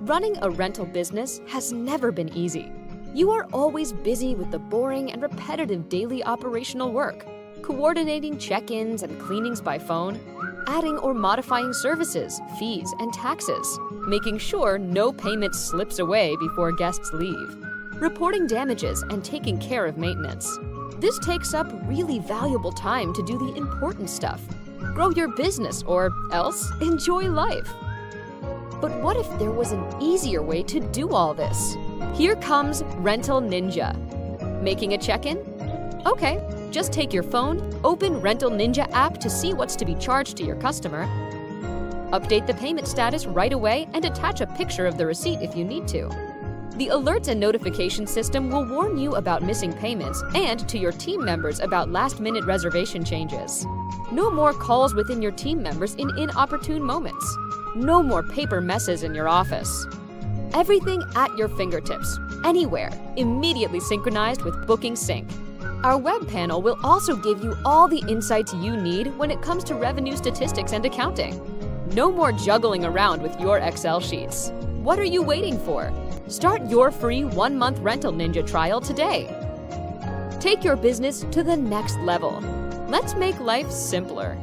Running a rental business has never been easy. You are always busy with the boring and repetitive daily operational work, coordinating check-ins and cleanings by phone, adding or modifying services, fees, and taxes, making sure no payment slips away before guests leave, reporting damages, and taking care of maintenance. This takes up really valuable time to do the important stuff. Grow your business or else enjoy life. But what if there was an easier way to do all this? Here comes Rental Ninja. Making a check-in? Okay, just take your phone, open Rental Ninja app to see what's to be charged to your customer, update the payment status right away, and attach a picture of the receipt if you need to. The alerts and notification system will warn you about missing payments and to your team members about last-minute reservation changes. No more calls within your team members in inopportune moments. No more paper messes in your office. Everything at your fingertips, anywhere, immediately synchronized with Booking Sync. Our web panel will also give you all the insights you need when it comes to revenue statistics and accounting. No more juggling around with your Excel sheets. What are you waiting for? Start your free 1-month Rental Ninja trial today. Take your business to the next level. Let's make life simpler.